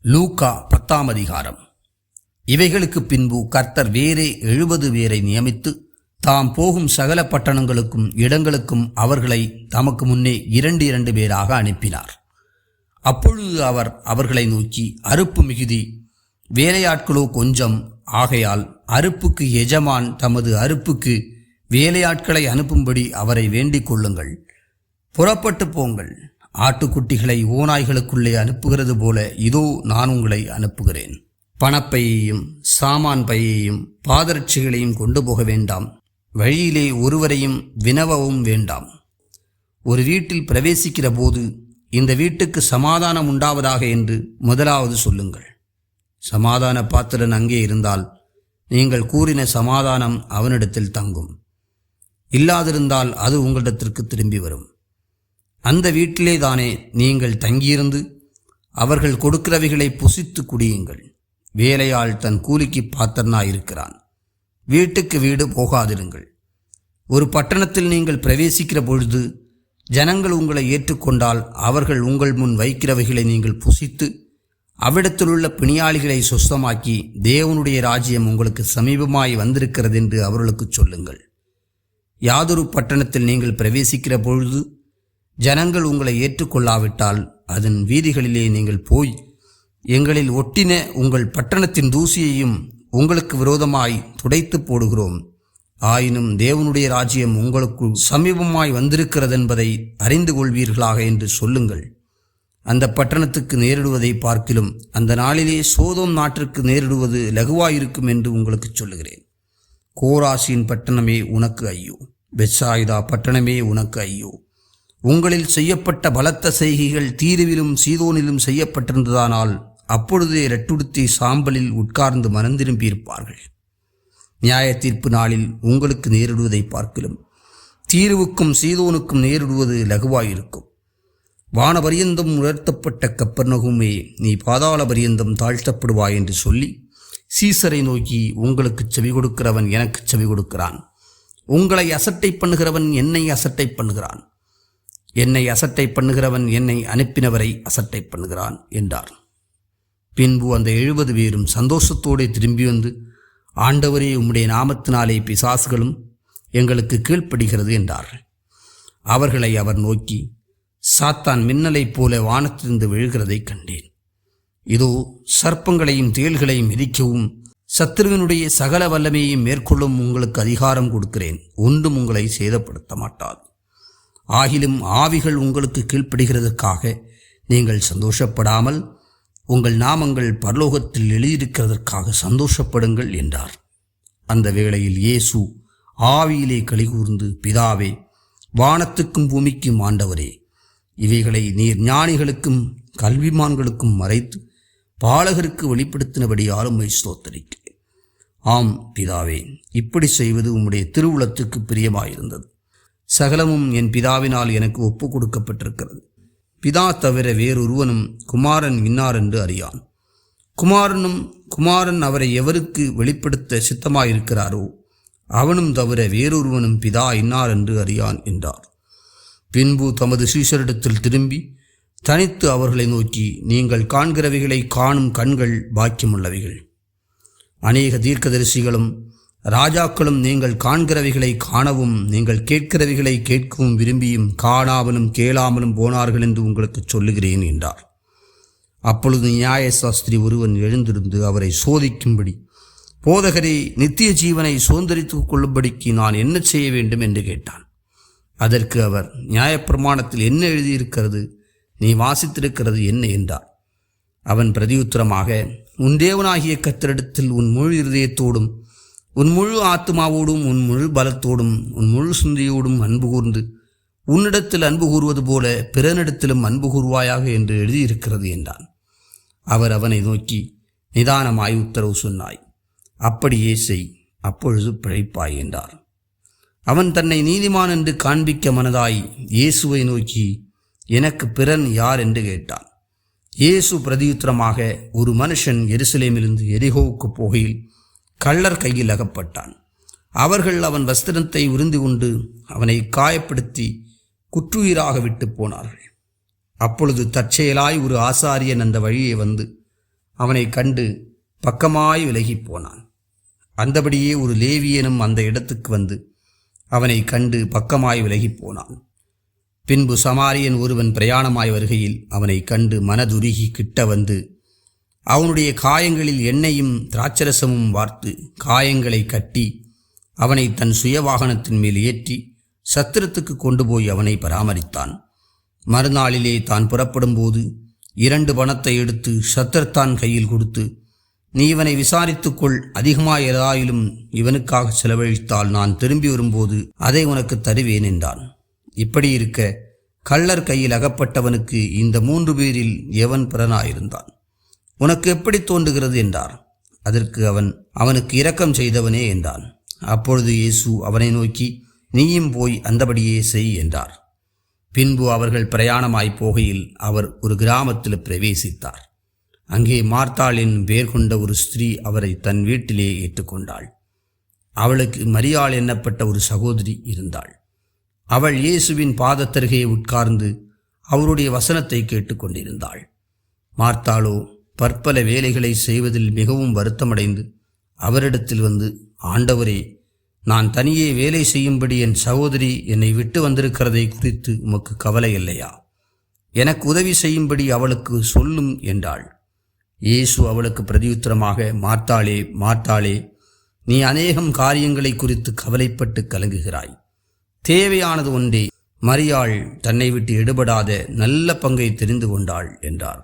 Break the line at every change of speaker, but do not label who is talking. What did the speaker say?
லூக்கா 10ஆம் அதிகாரம். இவைகளுக்கு பின்பு கர்த்தர் வேறே 70 பேரை நியமித்து தாம் போகும் சகல பட்டணங்களுக்கும் இடங்களுக்கும் அவர்களை தமக்கு முன்னே 2 பேராக அனுப்பினார். அப்பொழுது அவர் அவர்களை நோக்கி, அறுப்பு மிகுதி, வேலையாட்களோ கொஞ்சம். ஆகையால் அறுப்புக்கு எஜமான் தமது அறுப்புக்கு வேலையாட்களை அனுப்பும்படி அவரை வேண்டிக் கொள்ளுங்கள். புறப்பட்டு போங்கள். ஆட்டுக்குட்டிகளை ஓநாய்களுக்குள்ளே அனுப்புகிறது போல இதோ நான் உங்களை அனுப்புகிறேன். பணப்பையையும் சாமான் பையையும் பாதரட்சிகளையும் கொண்டு போக வேண்டாம். வழியிலே ஒருவரையும் வினவவும் வேண்டாம். ஒரு வீட்டில் பிரவேசிக்கிற போது, இந்த வீட்டுக்கு சமாதானம் உண்டாவதாக என்று முதலாவது சொல்லுங்கள். சமாதான பாத்திரன் அங்கே இருந்தால் நீங்கள் கூறின சமாதானம் அவனிடத்தில் தங்கும். இல்லாதிருந்தால் அது உங்களிடத்திற்கு திரும்பி வரும். அந்த வீட்டிலே தானே நீங்கள் தங்கியிருந்து அவர்கள் கொடுக்கிறவைகளை புசித்து குடியுங்கள். வேலையாள் தன் கூலிக்கு பாத்திரனாயிருக்கிறான். வீட்டுக்கு வீடு போகாதிருங்கள். ஒரு பட்டணத்தில் நீங்கள் பிரவேசிக்கிற பொழுது ஜனங்கள் உங்களை ஏற்றுக்கொண்டால் அவர்கள் உங்கள் முன் வைக்கிறவைகளை நீங்கள் புசித்து அவ்விடத்திலுள்ள பிணியாளிகளை சொஸ்தமாக்கி, தேவனுடைய ராஜ்யம் உங்களுக்கு சமீபமாய் வந்திருக்கிறது என்று அவர்களுக்கு சொல்லுங்கள். யாதொரு பட்டணத்தில் நீங்கள் பிரவேசிக்கிற பொழுது ஜனங்கள் உங்களை ஏற்றுக்கொள்ளாவிட்டால் அதன் வீதிகளிலே நீங்கள் போய், எங்களில் ஒட்டின உங்கள் பட்டணத்தின் தூசியையும் உங்களுக்கு விரோதமாய் துடைத்து போடுகிறோம். ஆயினும் தேவனுடைய ராஜ்யம் உங்களுக்கு சமீபமாய் வந்திருக்கிறதென்பதை அறிந்து கொள்வீர்களாக என்று சொல்லுங்கள். அந்த பட்டணத்துக்கு நேரிடுவதை பார்க்கிலும் அந்த நாளிலே சோதோம் நாட்டிற்கு நேரிடுவது லகுவாயிருக்கும் என்று உங்களுக்கு சொல்லுகிறேன். கோராசின் பட்டணமே உனக்கு ஐயோ! பெத்சாயிதா பட்டணமே உனக்கு ஐயோ! உங்களில் செய்யப்பட்ட பலத்த செய்கைகள் தீருவிலும் சீதோனிலும் செய்யப்பட்டிருந்ததானால் அப்பொழுதே இரட்டுடுத்தி சாம்பலில் உட்கார்ந்து மனந்திரும்பியிருப்பார்கள். நியாய தீர்ப்பு நாளில் உங்களுக்கு நேரிடுவதை பார்க்கிலும் தீருவுக்கும் சீதோனுக்கும் நேரிடுவது லகுவாயிருக்கும். வானபரியந்தம் உயர்த்தப்பட்ட கப்பர்நகூமே, நீ பாதாள பரியந்தம் தாழ்த்தப்படுவாய் என்று சொல்லி சீசரை நோக்கி, உங்களுக்கு செவி கொடுக்கிறவன் எனக்கு செவி கொடுக்கிறான். உங்களை அசட்டை பண்ணுகிறவன் என்னை அசட்டை பண்ணுகிறான். என்னை அசட்டை பண்ணுகிறவன் என்னை அனுப்பினவரை அசட்டை பண்ணுகிறான் என்றார். பின்பு அந்த 70 பேரும் சந்தோஷத்தோடு திரும்பி வந்து, ஆண்டவரே, உம்முடைய நாமத்தினாலே பிசாசுகளும் எங்களுக்கு கீழ்ப்படுகிறது என்றார்கள். அவர்களை அவர் நோக்கி, சாத்தான் மின்னலைப் போல வானத்திலிருந்து விழுகிறதை கண்டேன். இதோ, சர்ப்பங்களையும் தேள்களையும் மிதிக்கவும் சத்துருவினுடைய சகல வல்லமையையும் மேற்கொள்ளும் உங்களுக்கு அதிகாரம் கொடுக்கிறேன். ஒன்றும் உங்களை சேதப்படுத்த மாட்டாது. ஆகிலும் ஆவிகள் உங்களுக்கு கீழ்ப்படுகிறதற்காக நீங்கள் சந்தோஷப்படாமல் உங்கள் நாமங்கள் பரலோகத்தில் எழுதியிருக்கிறதற்காக சந்தோஷப்படுங்கள் என்றார். அந்த வேளையில் இயேசு ஆவியிலே களிகூர்ந்து, பிதாவே, வானத்துக்கும் பூமிக்கும் ஆண்டவரே, இவைகளை நீர் ஞானிகளுக்கும் கல்விமான்களுக்கும் மறைத்து பாலகருக்கு வெளிப்படுத்தினபடி ஆளுமை ஸ்தோத்தரிக்கிறேன். ஆம் பிதாவே, இப்படி செய்வது உம்முடைய திருவுளத்துக்கு பிரியமாயிருந்தது. சகலமும் என் பிதாவினால் எனக்கு ஒப்பு கொடுக்கப்பட்டிருக்கிறது. பிதா தவிர வேறொருவனும் குமாரன் இன்னார் என்று அறியான். குமாரன் அவரை எவருக்கு வெளிப்படுத்த சித்தமாயிருக்கிறாரோ அவனும் தவிர வேறொருவனும் பிதா இன்னார் என்று அறியான் என்றார். பின்பு தமது சீஷரிடத்தில் திரும்பி தனித்து அவர்களை நோக்கி, நீங்கள் காண்கிறவைகளை காணும் கண்கள் பாக்கியமுள்ளவைகள். அநேக தீர்க்கதரிசிகளும் ராஜாக்களும் நீங்கள் காண்கிறவைகளை காணவும் நீங்கள் கேட்கிறவைகளை கேட்கவும் விரும்பியும் காணாமலும் கேளாமலும் போனார்கள் என்று உங்களுக்கு சொல்லுகிறேன் என்றார். அப்பொழுது நியாயசாஸ்திரி ஒருவன் எழுந்திருந்து அவரை சோதிக்கும்படி, போதகரே, நித்திய ஜீவனை சுதந்திரித்துக் கொள்ளும்படிக்கு நான் என்ன செய்ய வேண்டும் என்று கேட்டான். அதற்கு அவர், நியாயப்பிரமாணத்தில் என்ன எழுதியிருக்கிறது? நீ வாசித்திருக்கிறது என்ன என்றார். அவன் பிரதியுத்தரமாக, உன் தேவனாகிய கர்த்தரிடத்தில் உன் முழு இருதயத்தோடும் உன் முழு ஆத்மாவோடும் உன் முழு பலத்தோடும் உன் முழு சிந்தையோடும் அன்பு கூர்ந்து உன்னிடத்தில் அன்பு கூறுவது போல பிறனிடத்திலும் அன்பு கூறுவாயாக என்று எழுதியிருக்கிறது என்றான். அவர் அவனை நோக்கி, நிதானமாய் உத்தரவு சொன்னாய், அப்படியே செய், அப்பொழுது பிழைப்பாய் என்றார். அவன் தன்னை நீதிமான் என்று காண்பிக்க மனதாய் இயேசுவை நோக்கி, எனக்கு பிறன் யார் என்று கேட்டான். இயேசு பிரதியுத்தரமாக, ஒரு மனுஷன் எருசலேமிலிருந்து எரிகோவுக்கு போகையில் கள்ளர் கையில் அகப்பட்டான். அவர்கள் அவன் வஸ்திரத்தை உரிந்து கொண்டு அவனை காயப்படுத்தி குற்றுயிராக விட்டு போனார்கள். அப்பொழுது தற்செயலாய் ஒரு ஆசாரியன் அந்த வழியே வந்து அவனை கண்டு பக்கமாய் விலகிப் போனான். அந்தபடியே ஒரு லேவியனும் அந்த இடத்துக்கு வந்து அவனை கண்டு பக்கமாய் விலகிப் போனான். பின்பு சமாரியன் ஒருவன் பிரயாணமாய் வருகையில் அவனை கண்டு மனதுருகி கிட்ட வந்து அவனுடைய காயங்களில் எண்ணெயும் திராட்சரசமும் வார்த்து காயங்களை கட்டி அவனை தன் சுய வாகனத்தின் மேல் ஏற்றி சத்திரத்துக்கு கொண்டு போய் அவனை பராமரித்தான். மறுநாளிலே தான் புறப்படும்போது 2 பணத்தை எடுத்து சத்திரத்தான் கையில் கொடுத்து, நீ இவனை விசாரித்துக்கொள், அதிகமாய் ஏதாயிலும் இவனுக்காக செலவழித்தால் நான் திரும்பி வரும்போது அதை உனக்கு தருவேன் என்றான். இப்படி இருக்க கள்ளர் கையில் அகப்பட்டவனுக்கு இந்த 3 பேரில் எவன் பிறனாயிருந்தான்? உனக்கு எப்படி தோன்றுகிறது என்றார். அதற்கு அவன், அவனுக்கு இரக்கம் செய்தவனே என்றான். அப்பொழுது இயேசு அவனை நோக்கி, நீயும் போய் அந்தபடியே செய் என்றார். பின்பு அவர்கள் பிரயாணமாய் போகையில் அவர் ஒரு கிராமத்தில் பிரவேசித்தார். அங்கே மார்த்தாள் என்னும் பெயர் கொண்ட ஒரு ஸ்திரீ அவரை தன் வீட்டிலே ஏற்றுக்கொண்டாள். அவளுக்கு மரியாள் எண்ணப்பட்ட ஒரு சகோதரி இருந்தாள். அவள் இயேசுவின் பாதத்தருகே உட்கார்ந்து அவருடைய வசனத்தை கேட்டுக்கொண்டிருந்தாள். மார்த்தாளோ பற்பல வேலைகளை செய்வதில் மிகவும் வருத்தமடைந்து அவரிடத்தில் வந்து, ஆண்டவரே, நான் தனியே வேலை செய்யும்படி என் சகோதரி என்னை விட்டு வந்திருக்கிறதை குறித்து உமக்கு கவலை இல்லையா? எனக்கு உதவி செய்யும்படி அவளுக்கு சொல்லும் என்றாள். இயேசு அவளுக்கு பிரதியுத்தரமாக, மார்த்தாளே, மார்த்தாளே, நீ அநேகம் காரியங்களை குறித்து கவலைப்பட்டு கலங்குகிறாய். தேவையானது ஒன்றே. மரியாள் தன்னை விட்டு எடுபடாத நல்ல பங்கை தெரிந்து கொண்டாள் என்றார்.